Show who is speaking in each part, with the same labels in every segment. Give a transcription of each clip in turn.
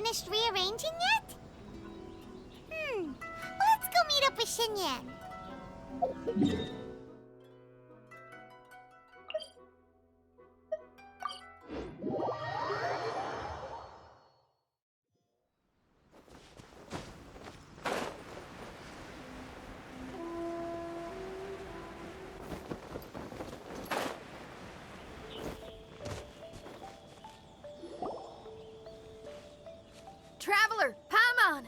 Speaker 1: finished rearranging yet? Let's go meet up with Xinyan.
Speaker 2: Traveler, Paimon!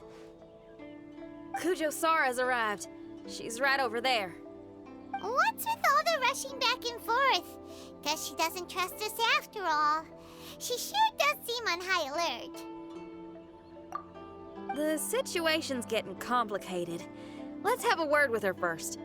Speaker 2: Kujo Sara's arrived. She's right over there.
Speaker 1: What's with all the rushing back and forth? Guess she doesn't trust us after all. She sure does seem on high alert.
Speaker 2: The situation's getting complicated. Let's have a word with her first.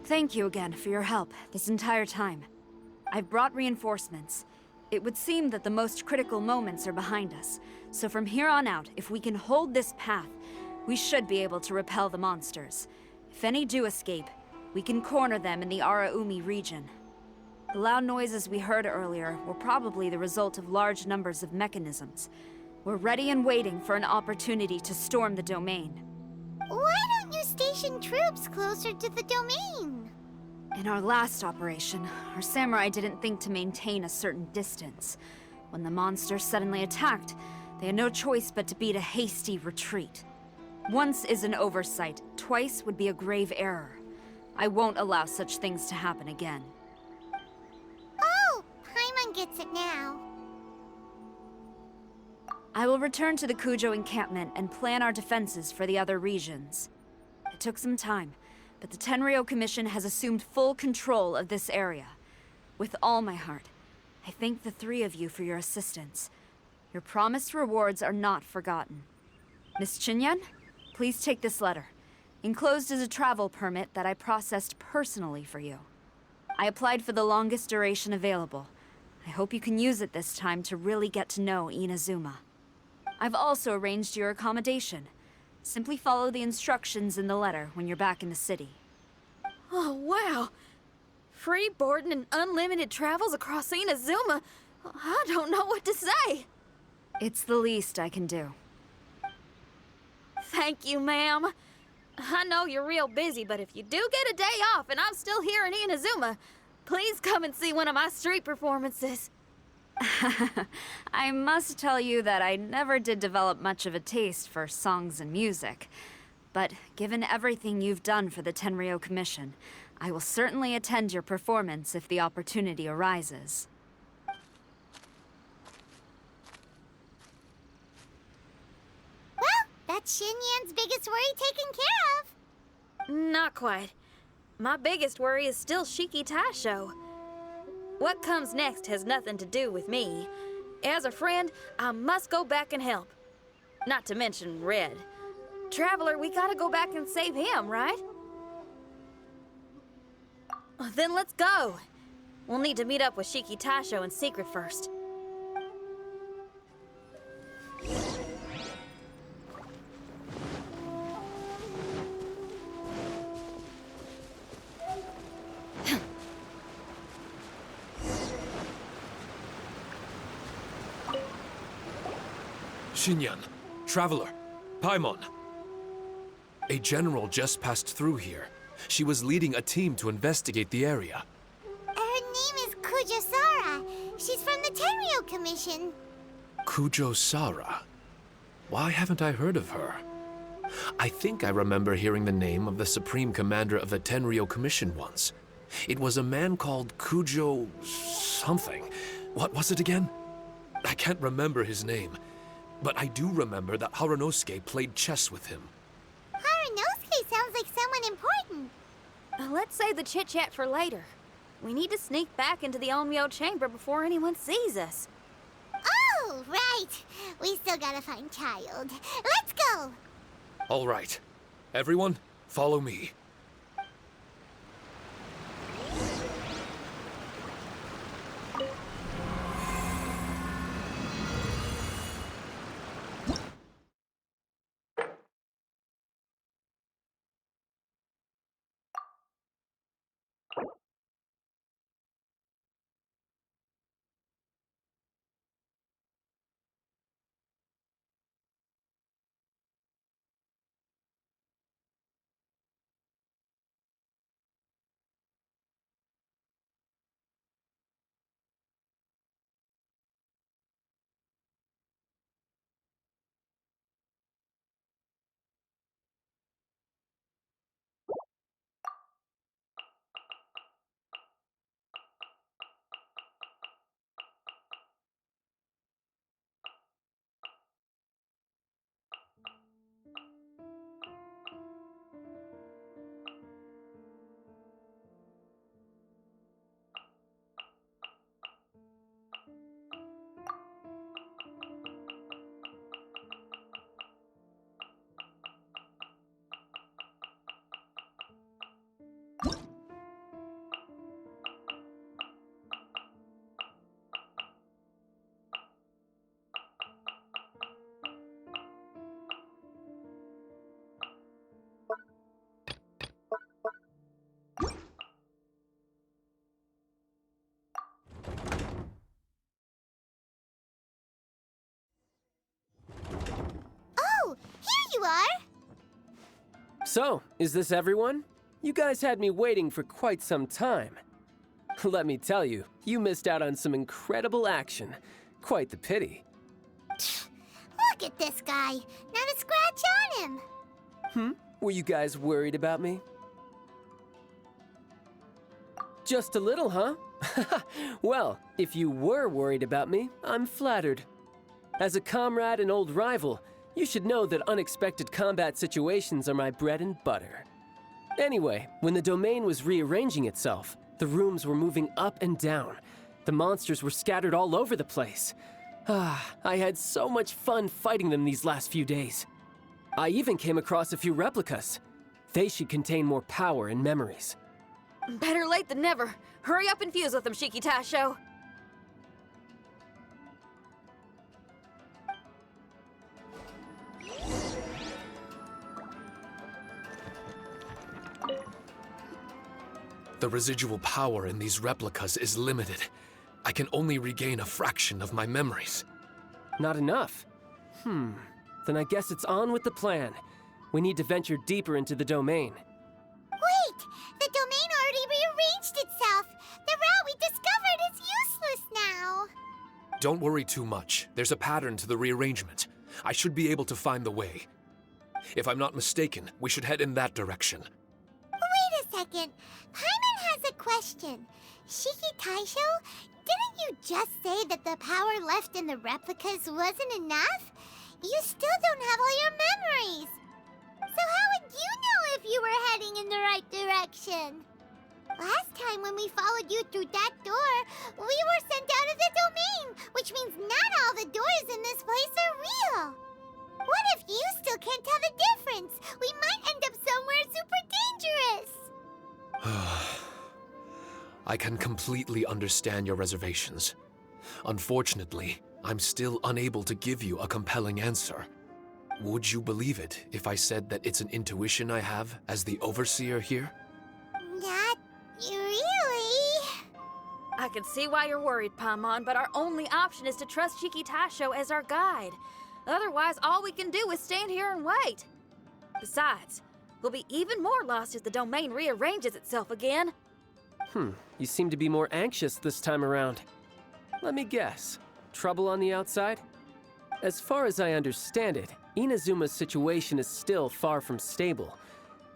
Speaker 3: Thank you again for your help this entire time. I've brought reinforcements. It would seem that the most critical moments are behind us, so from here on out, if we can hold this path, we should be able to repel the monsters. If any do escape, we can corner them in the Araumi region. The loud noises we heard earlier were probably the result of large numbers of mechanisms. We're ready and waiting for an opportunity to storm the domain.
Speaker 1: Why don't you station troops closer to the domain?
Speaker 3: In our last operation, our samurai didn't think to maintain a certain distance. When the monsters suddenly attacked, they had no choice but to beat a hasty retreat. Once is an oversight, twice would be a grave error. I won't allow such things to happen again.
Speaker 1: Oh, Paimon gets it now.
Speaker 3: I will return to the Kujo encampment and plan our defenses for the other regions. It took some time, but the Tenryou Commission has assumed full control of this area. With all my heart, I thank the three of you for your assistance. Your promised rewards are not forgotten. Miss Xinyan, please take this letter. Enclosed is a travel permit that I processed personally for you. I applied for the longest duration available. I hope you can use it this time to really get to know Inazuma. I've also arranged your accommodation. Simply follow the instructions in the letter when you're back in the city.
Speaker 2: Oh, wow! Free boarding and unlimited travels across Inazuma? I don't know what to say!
Speaker 3: It's the least I can do.
Speaker 2: Thank you, ma'am. I know you're real busy, but if you do get a day off and I'm still here in Inazuma, please come and see one of my street performances.
Speaker 3: I must tell you that I never did develop much of a taste for songs and music. But given everything you've done for the Tenryou Commission, I will certainly attend your performance if the opportunity arises.
Speaker 1: Well, that's Xinyan's biggest worry taken care of.
Speaker 2: Not quite. My biggest worry is still Shiki Taisho. What comes next has nothing to do with me. As a friend, I must go back and help. Not to mention Red. Traveler, we gotta go back and save him, right? Then let's go. We'll need to meet up with Shiki Taisho in secret first.
Speaker 4: Xinyan, Traveler, Paimon. A general just passed through here. She was leading a team to investigate the area.
Speaker 1: Her name is Kujo Sara. She's from the Tenryou Commission.
Speaker 4: Kujo Sara? Why haven't I heard of her? I think I remember hearing the name of the Supreme Commander of the Tenryou Commission once. It was a man called Kujo... something. What was it again? I can't remember his name. But I do remember that Haranosuke played chess with him.
Speaker 1: Haranosuke sounds like someone important.
Speaker 2: Let's save the chit-chat for later. We need to sneak back into the Onmyo chamber before anyone sees us.
Speaker 1: Oh, right. We still gotta find Child. Let's go.
Speaker 4: All right. Everyone, Follow me.
Speaker 1: Oh, here you are!
Speaker 5: So, is this everyone? You guys had me waiting for quite some time. Let me tell you, you missed out on some incredible action. Quite the pity.
Speaker 1: Look at this guy. Not a scratch on him.
Speaker 5: Were you guys worried about me? Just a little, huh? Well, if you were worried about me, I'm flattered. As a comrade and old rival, you should know that unexpected combat situations are my bread and butter. Anyway, when the domain was rearranging itself, the rooms were moving up and down. The monsters were scattered all over the place. I had so much fun fighting them these last few days. I even came across a few replicas. They should contain more power and memories.
Speaker 2: Better late than never. Hurry up and fuse with them, Shiki Tasho.
Speaker 4: The residual power in these replicas is limited. I can only regain a fraction of my memories.
Speaker 5: Not enough? Then I guess it's on with the plan. We need to venture deeper into the domain.
Speaker 1: Wait! The domain already rearranged itself! The route we discovered is useless now!
Speaker 4: Don't worry too much. There's a pattern to the rearrangement. I should be able to find the way. If I'm not mistaken, we should head in that direction.
Speaker 1: Wait a second. Paimon has a question. Shiki Taisho, didn't you just say that the power left in the replicas wasn't enough? You still don't have all your memories. So how would you know if you were heading in the right direction? Last time when we followed you through that door, we were sent out of the domain, which means not all the doors in this place are real. What if you still can't tell the difference? We might end up somewhere super dangerous.
Speaker 4: I can completely understand your reservations. Unfortunately, I'm still unable to give you a compelling answer. Would you believe it if I said that it's an intuition I have as the overseer here?
Speaker 1: Not really.
Speaker 2: I can see why you're worried, Paimon, but our only option is to trust Shiki Tasho as our guide. Otherwise, all we can do is stand here and wait. Besides, we'll be even more lost if the domain rearranges itself again.
Speaker 5: You seem to be more anxious this time around. Let me guess. Trouble on the outside? As far as I understand it, Inazuma's situation is still far from stable.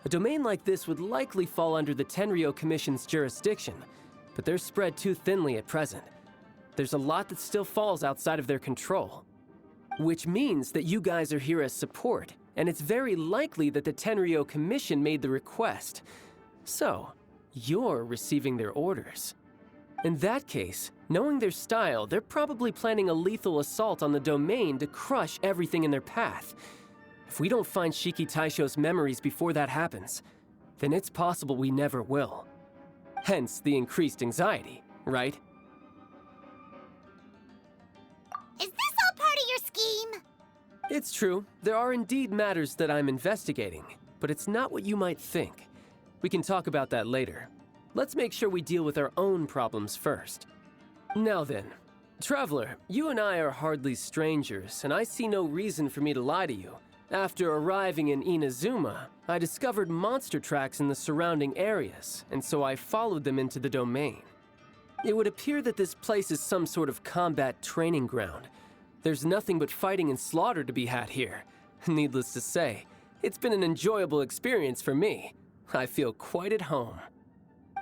Speaker 5: A domain like this would likely fall under the Tenryou Commission's jurisdiction, but they're spread too thinly at present. There's a lot that still falls outside of their control. Which means that you guys are here as support, and it's very likely that the Tenryou Commission made the request. So, you're receiving their orders. In that case, knowing their style, they're probably planning a lethal assault on the domain to crush everything in their path. If we don't find Shiki Taisho's memories before that happens, then it's possible we never will. Hence the increased anxiety, right?
Speaker 1: Is this all part of your scheme?
Speaker 5: It's true. There are indeed matters that I'm investigating, but it's not what you might think. We can talk about that later. Let's make sure we deal with our own problems first. Now then, Traveler, you and I are hardly strangers, and I see no reason for me to lie to you. After arriving in Inazuma, I discovered monster tracks in the surrounding areas, and so I followed them into the domain. It would appear that this place is some sort of combat training ground. There's nothing but fighting and slaughter to be had here. Needless to say, it's been an enjoyable experience for me. I feel quite at home.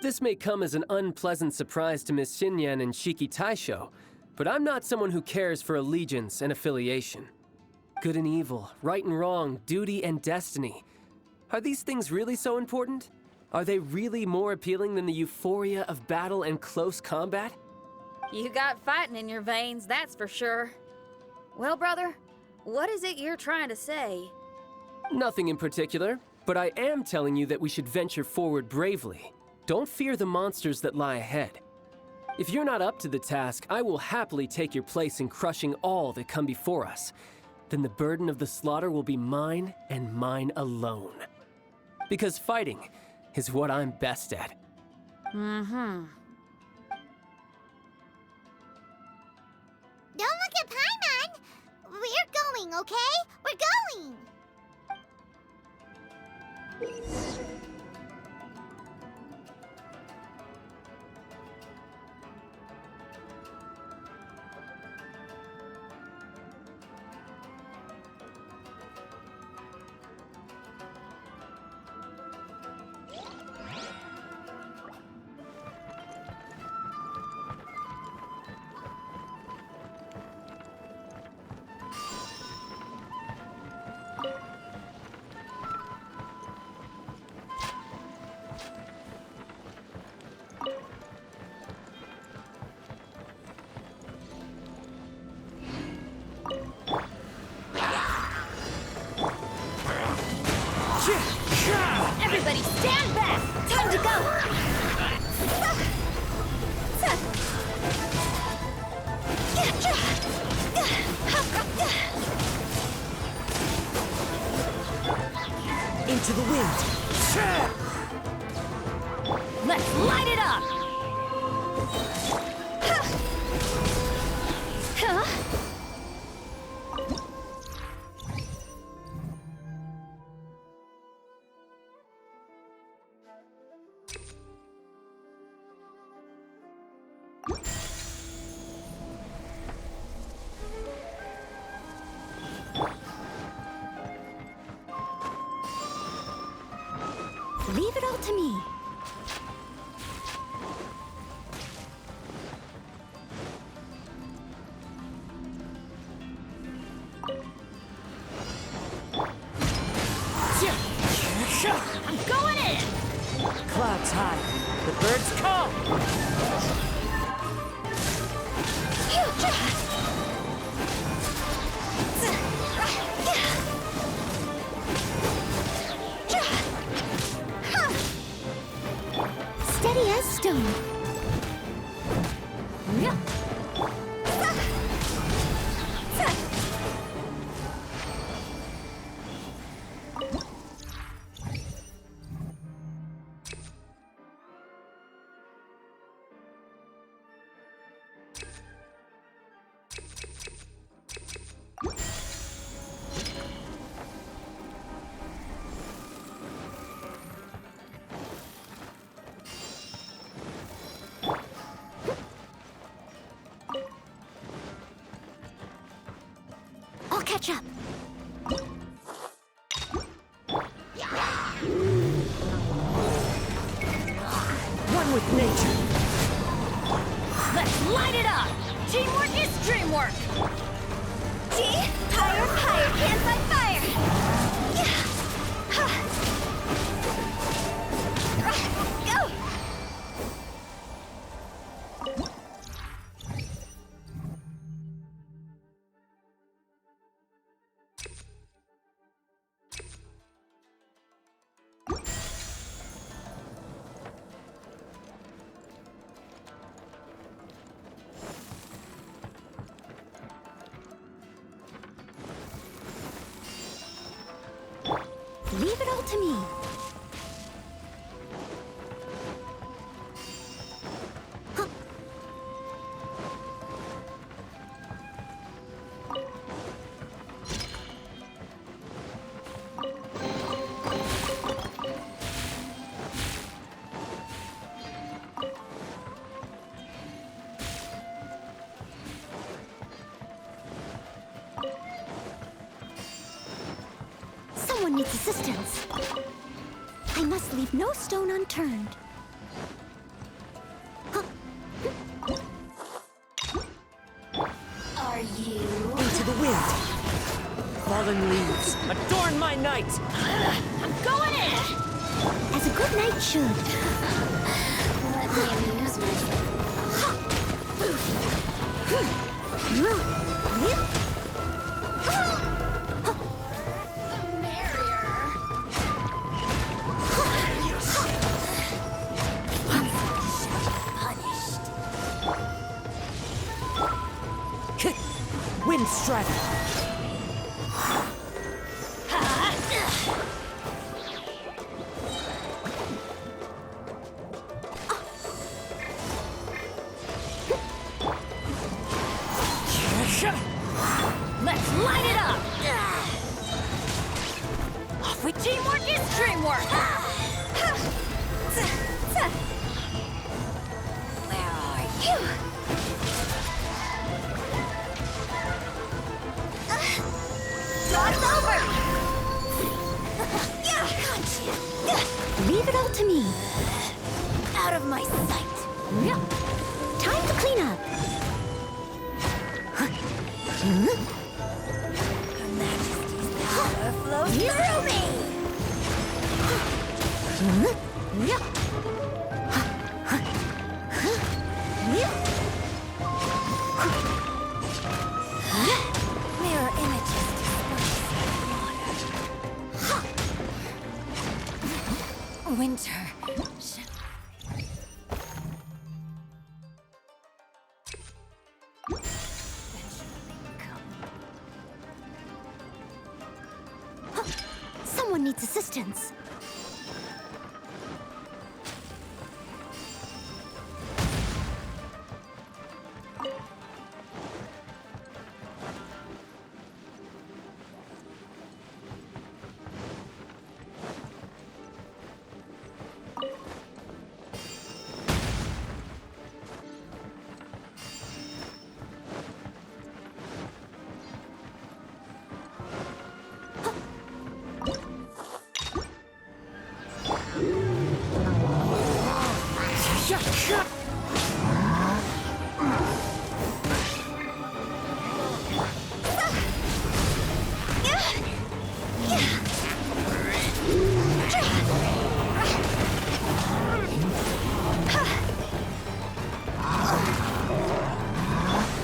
Speaker 5: This may come as an unpleasant surprise to Miss Xinyan and Shiki Taisho, but I'm not someone who cares for allegiance and affiliation. Good and evil, right and wrong, duty and destiny. Are these things really so important? Are they really more appealing than the euphoria of battle and close combat?
Speaker 2: You got fighting in your veins, that's for sure. Well, brother, what is it you're trying to say?
Speaker 5: Nothing in particular, but I am telling you that we should venture forward bravely. Don't fear the monsters that lie ahead. If you're not up to the task, I will happily take your place in crushing all that come before us. Then the burden of the slaughter will be mine and mine alone. Because fighting is what I'm best at.
Speaker 2: Mm-hmm.
Speaker 1: Don't look at Paimon! We're going, okay? We're going!
Speaker 3: Everybody stand back! Time to go!
Speaker 6: Into the wind.
Speaker 3: Let's light it up! Huh? Leave it all to me. I'm going in!
Speaker 6: Clouds high. The birds come.
Speaker 1: Steady as stone. I'll catch up.
Speaker 6: One with nature.
Speaker 3: Let's light it up! Teamwork is dreamwork!
Speaker 1: Higher, can't fight fire! Go! to me. Someone needs assistance. I must leave no stone unturned.
Speaker 7: Are you?
Speaker 6: Into the wind. Fallen leaves, adorn my night!
Speaker 7: I'm going in!
Speaker 1: As a good knight should.
Speaker 7: Let me amuse myself. The merrier. Punished.
Speaker 6: Wind strike!
Speaker 7: Let's light it up! Off with teamwork is dreamwork! Where are you? Joke's over!
Speaker 1: Leave it all to me.
Speaker 7: Out of my sight!
Speaker 1: Time to clean up.
Speaker 7: Her Majesty's power flows through me! Mirror images disperse water. Winter.
Speaker 1: Someone needs assistance.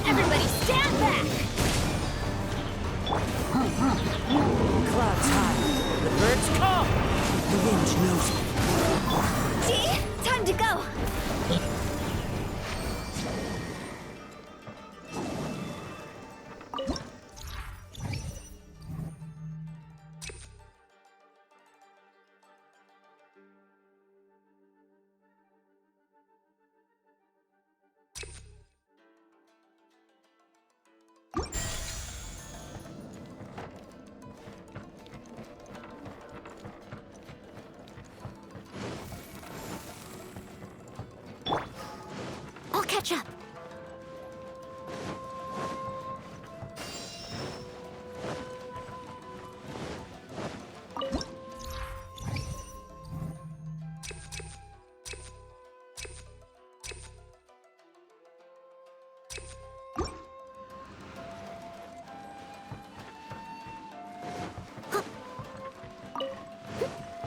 Speaker 7: Everybody stand back!
Speaker 6: Clouds high, the birds come! The wind knows me.
Speaker 7: See? Time to go!
Speaker 1: I'll catch up.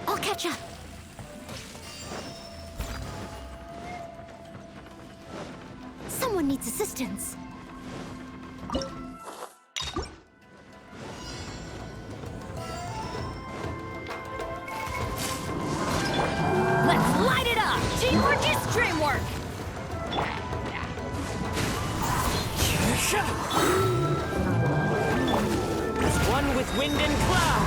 Speaker 1: I'll catch up. Someone needs assistance.
Speaker 7: Let's light it up! Teamwork is dreamwork!
Speaker 6: As one with wind and cloud!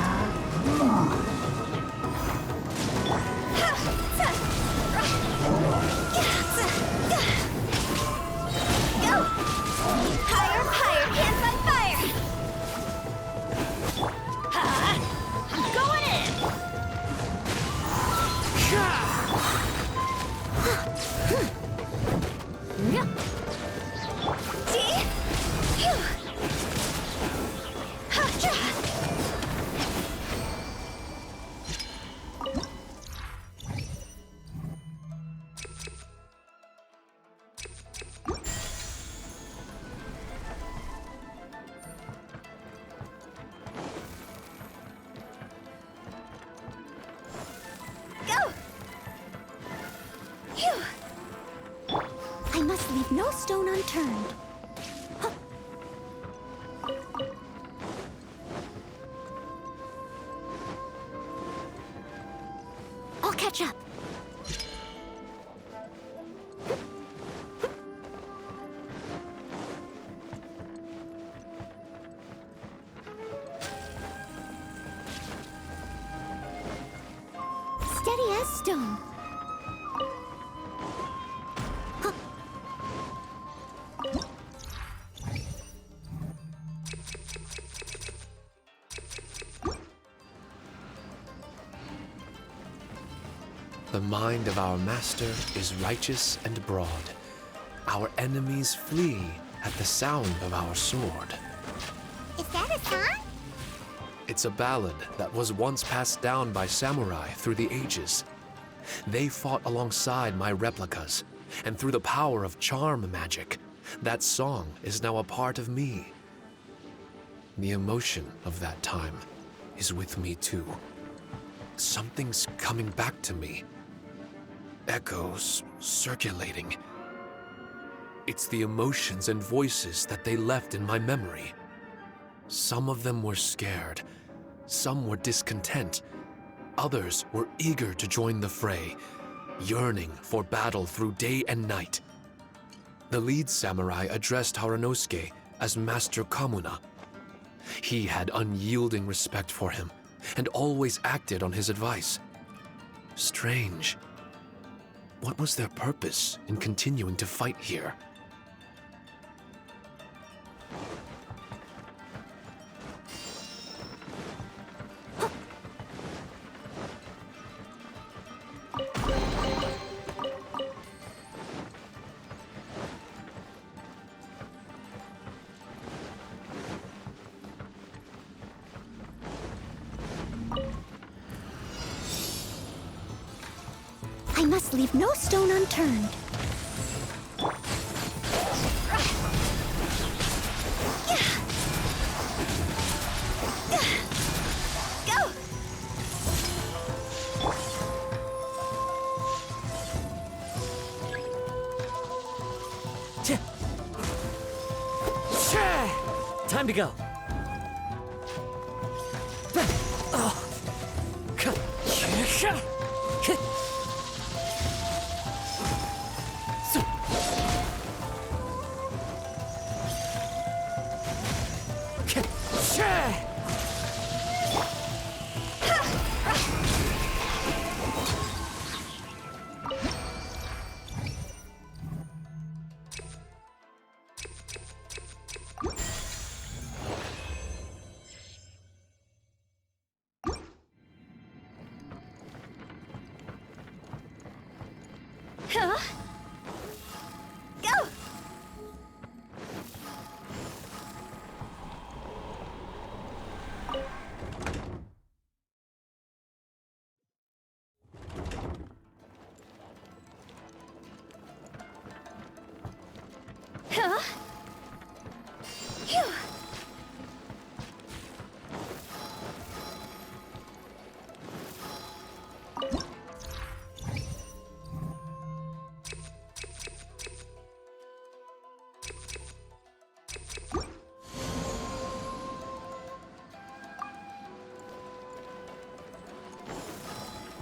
Speaker 1: stone unturned. I'll catch up. Steady as stone.
Speaker 4: The mind of our master is righteous and broad. Our enemies flee at the sound of our sword.
Speaker 1: Is that a song?
Speaker 4: It's a ballad that was once passed down by samurai through the ages. They fought alongside my replicas, and through the power of charm magic, that song is now a part of me. The emotion of that time is with me too. Something's coming back to me. Echoes circulating. It's the emotions and voices that they left in my memory. Some of them were scared, some were discontent, others were eager to join the fray, yearning for battle through day and night. The lead samurai addressed Haranosuke as Master Kamuna. He had unyielding respect for him, and always acted on his advice. Strange. What was their purpose in continuing to fight here?
Speaker 1: I must leave no stone unturned. Go!
Speaker 6: Time to go.
Speaker 1: Huh? Go! Huh? Phew!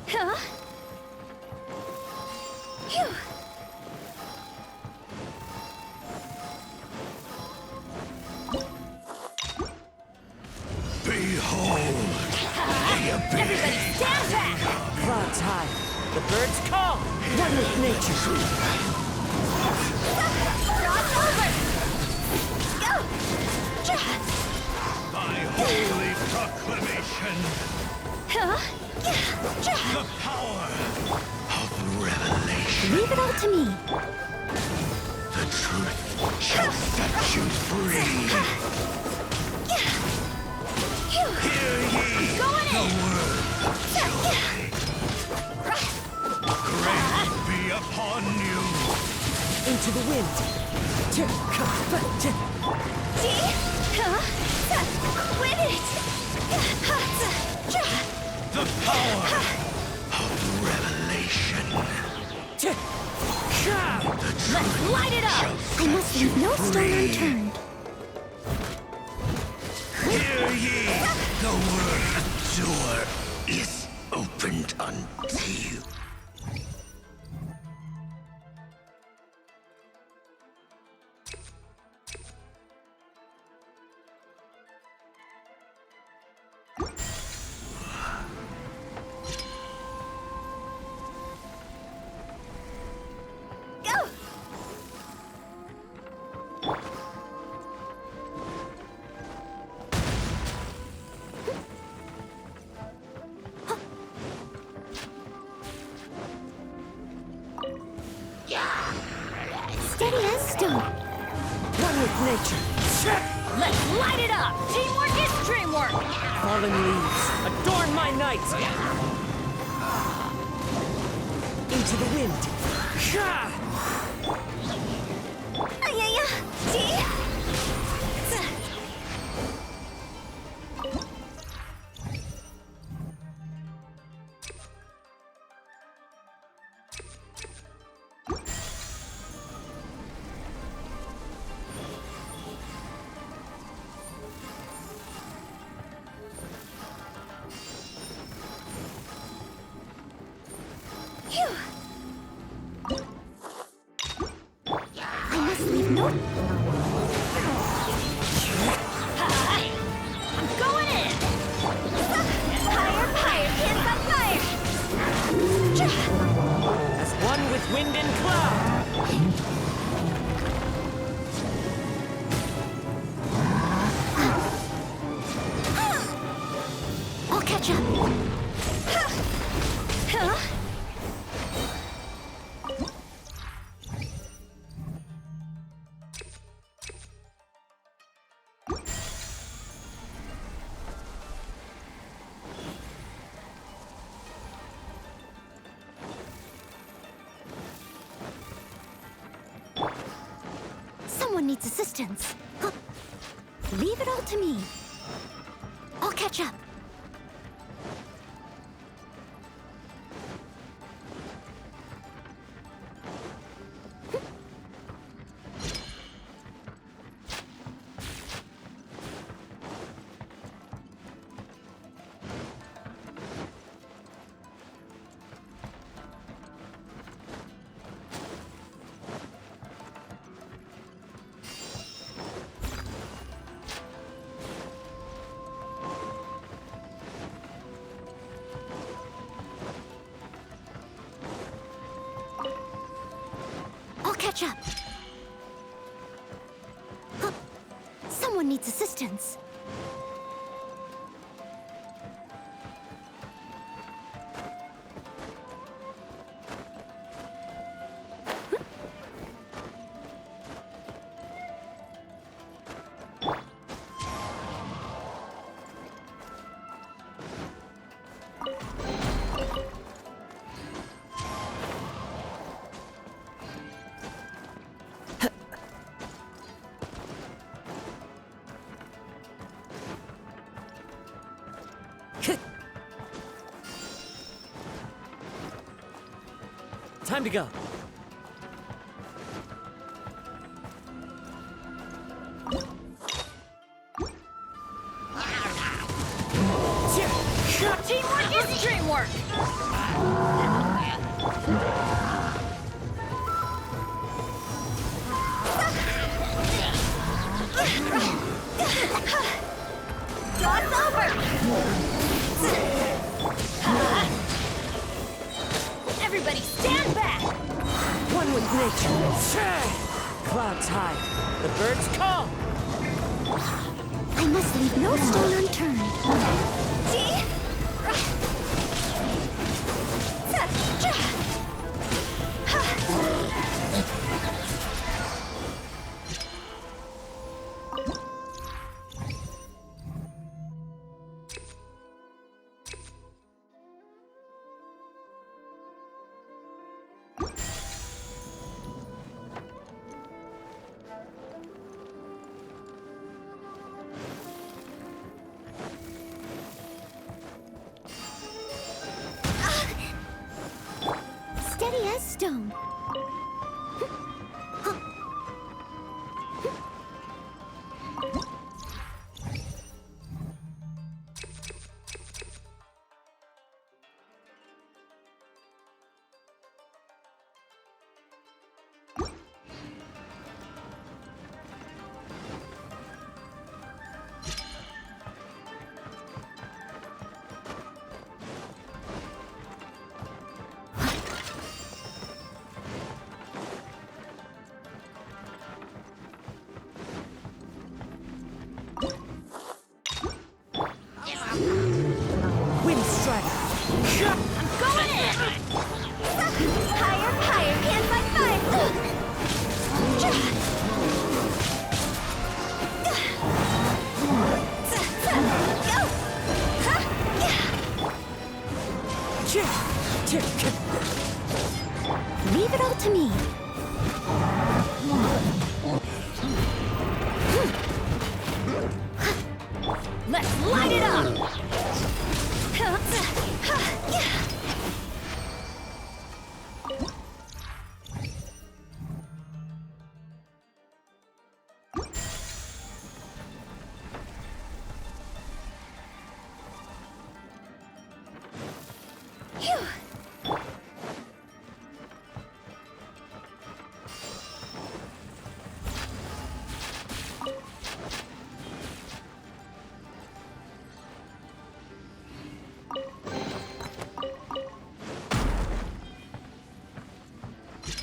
Speaker 1: Huh? Phew!
Speaker 7: Everybody stand back!
Speaker 6: Clouds high. The birds call. One with nature.
Speaker 1: Cross over! Go!
Speaker 8: By holy proclamation,
Speaker 1: Huh?
Speaker 8: the power of revelation,
Speaker 1: Leave it all to me.
Speaker 8: the truth shall set you free. Hear ye the word of joy. Grace be upon you.
Speaker 6: Into the wind.
Speaker 1: See? Huh? Win it!
Speaker 8: The power of revelation.
Speaker 7: Let's light it up!
Speaker 1: I must leave no stone unturned.
Speaker 8: Hear ye! The word door is opened unto you.
Speaker 1: Go! Steady as stone.
Speaker 6: One with nature.
Speaker 7: Let's light it up! Teamwork is dreamwork!
Speaker 6: Fallen leaves, adorn my night! Into the wind.
Speaker 1: I must leave no...
Speaker 7: I'm going in! Higher, kids, on fire!
Speaker 6: As one with wind and cloud.
Speaker 1: I'll catch up.
Speaker 7: Huh?
Speaker 1: Someone needs assistance. Huh. Leave it all to me. I'll catch up. I'll catch up. Huh. Someone needs assistance.
Speaker 6: Time to go.
Speaker 7: Teamwork is dreamwork! Draw's over! Everybody stand back!
Speaker 6: One with nature. Clouds high. The birds call.
Speaker 1: I must leave no stone unturned.
Speaker 7: See?
Speaker 1: Steady as stone.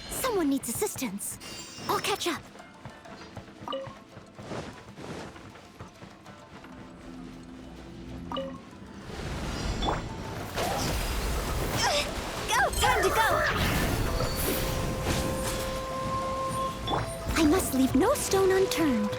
Speaker 1: Someone needs assistance. I'll catch up. Go! Time to go! I must leave no stone unturned.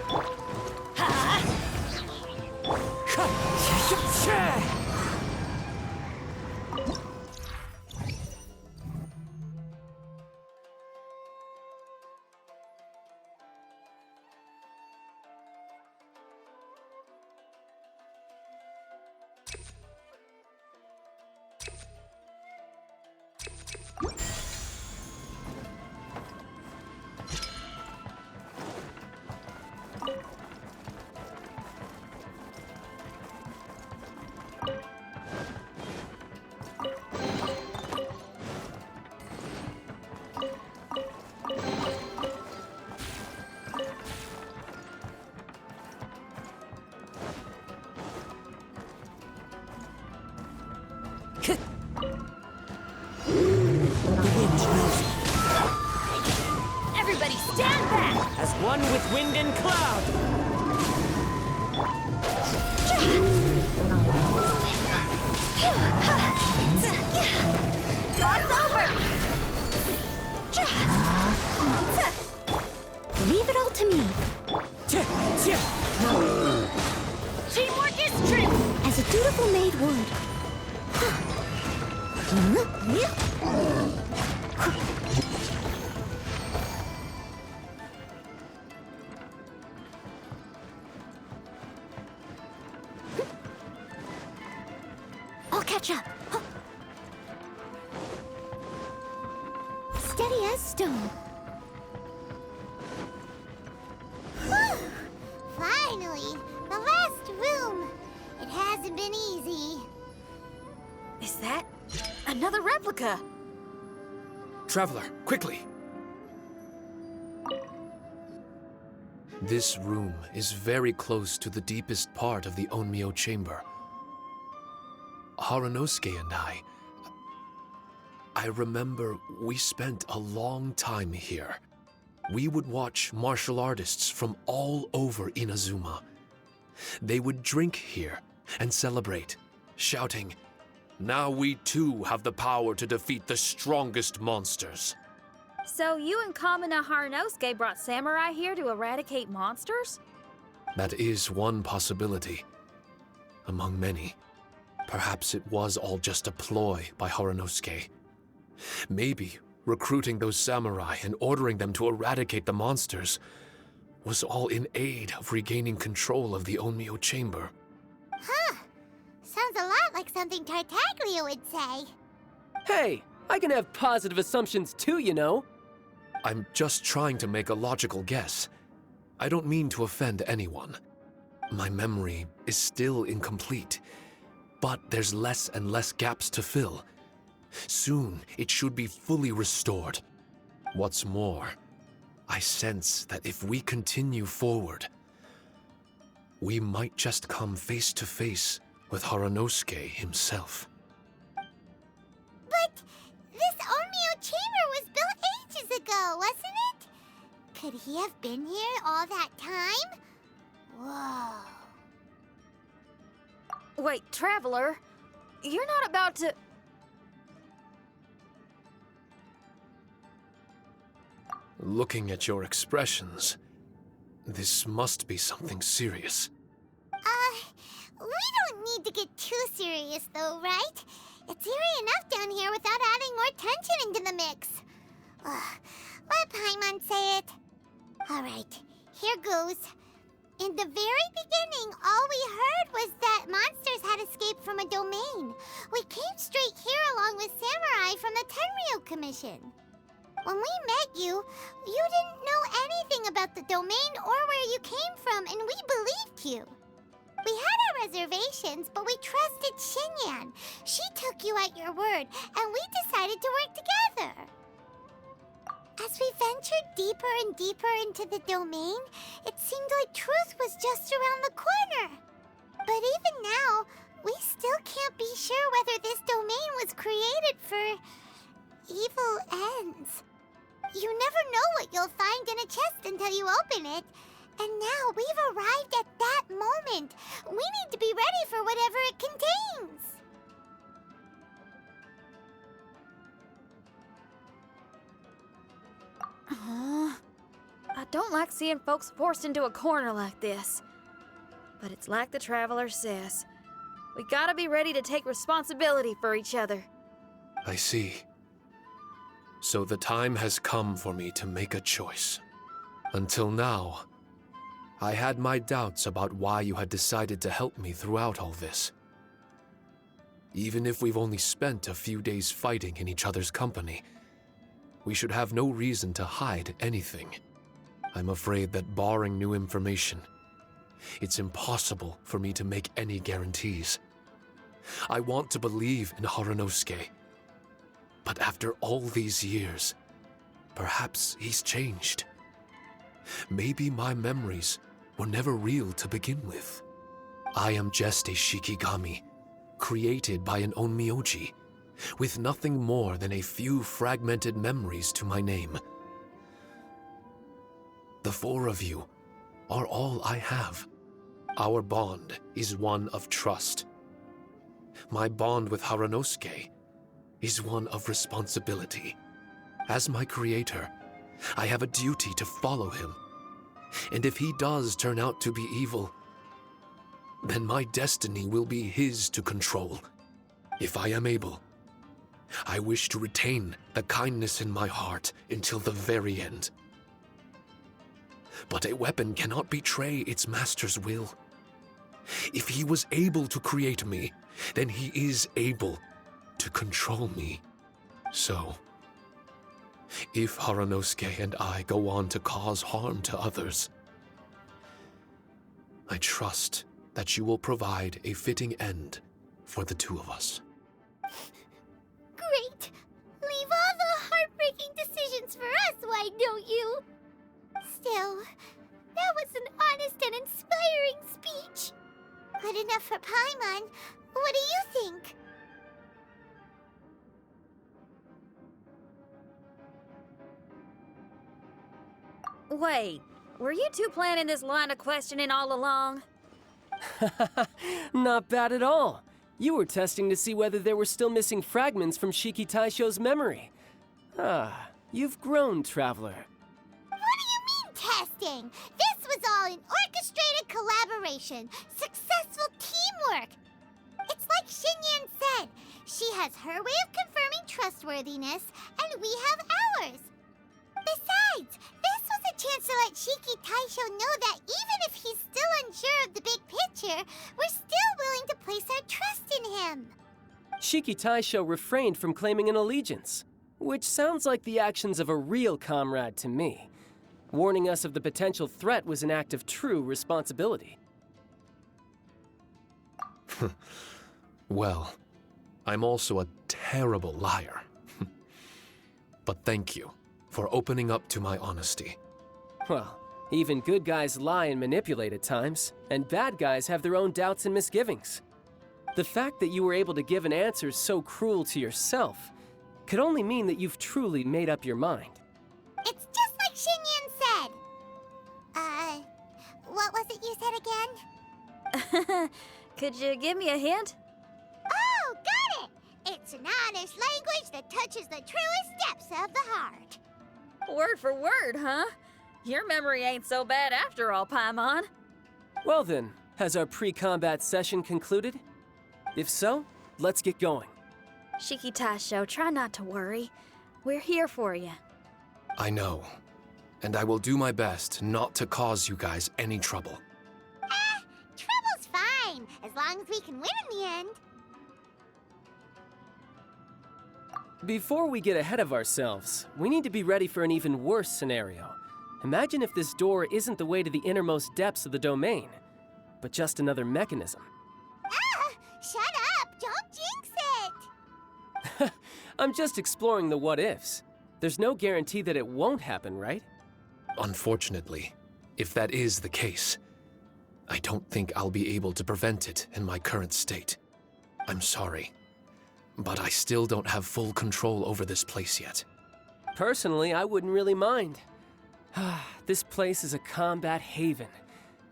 Speaker 7: Everybody stand back!
Speaker 6: As one with wind and cloud!
Speaker 1: It's over! Leave it all to me.
Speaker 7: Teamwork is true!
Speaker 1: As a dutiful maid would. I'll catch up. Steady as stone. Finally, the last room. It hasn't been easy.
Speaker 2: Is that another replica?
Speaker 4: Traveler, quickly! This room is very close to the deepest part of the Onmyo chamber. Harunosuke and I remember we spent a long time here. We would watch martial artists from all over Inazuma. They would drink here and celebrate, shouting, "Now we too have the power to defeat the strongest monsters."
Speaker 2: So you and Kamina Harunosuke brought samurai here to eradicate monsters?
Speaker 4: That is one possibility, among many. Perhaps it was all just a ploy by Harunosuke. Maybe recruiting those samurai and ordering them to eradicate the monsters was all in aid of regaining control of the Onmyo chamber.
Speaker 1: Huh. Sounds a lot like something Tartaglia would say.
Speaker 5: Hey, I can have positive assumptions too, you know.
Speaker 4: I'm just trying to make a logical guess. I don't mean to offend anyone. My memory is still incomplete, but there's less and less gaps to fill. Soon, it should be fully restored. What's more, I sense that if we continue forward, we might just come face to face with Harunosuke himself.
Speaker 1: But this Onmyo chamber was built ages ago, wasn't it? Could he have been here all that time? Whoa.
Speaker 2: Wait, Traveler, you're not about to...
Speaker 4: Looking at your expressions, this must be something serious.
Speaker 1: We don't need to get too serious though, right? It's eerie enough down here without adding more tension into the mix. Let Paimon say it. Alright, here goes. In the very beginning, all we heard was that monsters had escaped from a domain. We came straight here along with samurai from the Tenryou Commission. When we met you, you didn't know anything about the domain or where you came from, and we believed you. We had our reservations, but we trusted Xinyan. She took you at your word, and we decided to work together. As we ventured deeper and deeper into the domain, it seemed like truth was just around the corner. But even now, we still can't be sure whether this domain was created for evil ends. You never know what you'll find in a chest until you open it. And now we've arrived at that moment. We need to be ready for whatever it contains.
Speaker 2: I don't like seeing folks forced into a corner like this. But it's like the Traveler says. We gotta be ready to take responsibility for each other.
Speaker 4: I see. So the time has come for me to make a choice. Until now, I had my doubts about why you had decided to help me throughout all this. Even if we've only spent a few days fighting in each other's company, we should have no reason to hide anything. I'm afraid that barring new information, it's impossible for me to make any guarantees. I want to believe in Haranosuke, but after all these years, perhaps he's changed. Maybe my memories were never real to begin with. I am just a Shikigami, created by an onmyoji, with nothing more than a few fragmented memories to my name. The four of you are all I have. Our bond is one of trust. My bond with Haranosuke is one of responsibility. As my creator, I have a duty to follow him. And if he does turn out to be evil, then my destiny will be his to control. If I am able, I wish to retain the kindness in my heart until the very end. But a weapon cannot betray its master's will. If he was able to create me, then he is able to control me. So, if Haranosuke and I go on to cause harm to others, I trust that you will provide a fitting end for the two of us.
Speaker 1: Great! Leave all the heartbreaking decisions for us, why don't you? Still, that was an honest and inspiring speech. Good enough for Paimon. What do you think?
Speaker 2: Wait, were you two planning this line of questioning all along?
Speaker 5: Not bad at all. You were testing to see whether there were still missing fragments from Shiki Taisho's memory. Ah, you've grown, Traveler.
Speaker 1: What do you mean, testing? This was all an orchestrated collaboration, successful teamwork. It's like Xinyan said, she has her way of confirming trustworthiness, and we have ours. Besides, this was a chance to let Shiki Taisho know that even if he's still unsure of the big picture, we're still willing to place our trust in him.
Speaker 5: Shiki Taisho refrained from claiming an allegiance, which sounds like the actions of a real comrade to me. Warning us of the potential threat was an act of true responsibility.
Speaker 4: Well, I'm also a terrible liar. But thank you for opening up to my honesty.
Speaker 5: Well, even good guys lie and manipulate at times, and bad guys have their own doubts and misgivings. The fact that you were able to give an answer so cruel to yourself could only mean that you've truly made up your mind.
Speaker 1: It's just like Xinyan said. What was it you said again?
Speaker 2: Could you give me a hint?
Speaker 1: Oh, got it! It's an honest language that touches the truest depths of the heart.
Speaker 2: Word for word, huh? Your memory ain't so bad after all, Paimon.
Speaker 5: Well then, has our pre-combat session concluded? If so, let's get going.
Speaker 2: Shiki Taisho, try not to worry. We're here for you.
Speaker 4: I know, and I will do my best not to cause you guys any trouble.
Speaker 1: Trouble's fine, as long as we can win in the end.
Speaker 5: Before we get ahead of ourselves, we need to be ready for an even worse scenario. Imagine if this door isn't the way to the innermost depths of the domain, but just another mechanism.
Speaker 1: Ah! Shut up! Don't jinx it!
Speaker 5: I'm just exploring the what-ifs. There's no guarantee that it won't happen, right?
Speaker 4: Unfortunately, if that is the case, I don't think I'll be able to prevent it in my current state. I'm sorry, but I still don't have full control over this place yet.
Speaker 5: Personally, I wouldn't really mind. This place is a combat haven.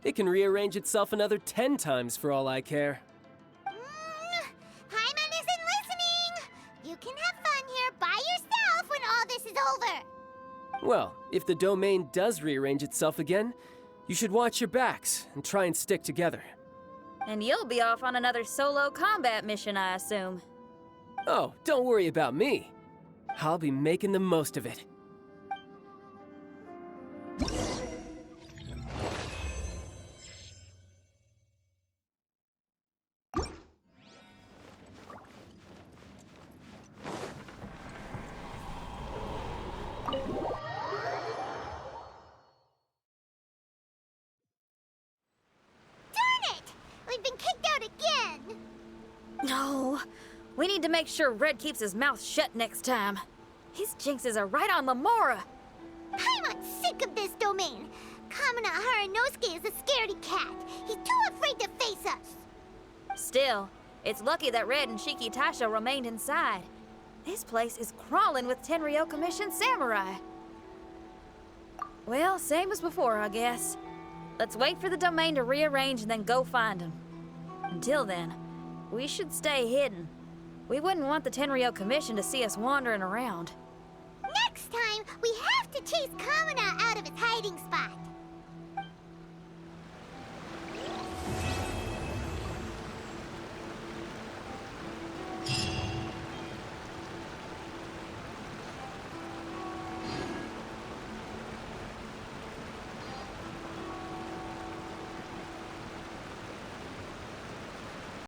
Speaker 5: It can rearrange itself another 10 times for all I care.
Speaker 1: Paimon isn't listening! You can have fun here by yourself when all this is over!
Speaker 5: Well, if the domain does rearrange itself again, you should watch your backs and try and stick together.
Speaker 2: And you'll be off on another solo combat mission, I assume.
Speaker 5: Oh, don't worry about me. I'll be making the most of it.
Speaker 1: We've been kicked out again!
Speaker 2: No. We need to make sure Red keeps his mouth shut next time. His jinxes are right on Lamora.
Speaker 1: Paimon's sick of this domain. Kamina Haranosuke is a scaredy cat. He's too afraid to face us.
Speaker 2: Still, it's lucky that Red and Shiki Tasha remained inside. This place is crawling with Tenryo Commission samurai. Well, same as before, I guess. Let's wait for the domain to rearrange and then go find them. Until then, we should stay hidden. We wouldn't want the Tenryo Commission to see us wandering around.
Speaker 1: Next time, we have to chase Kamina out of his hiding spot.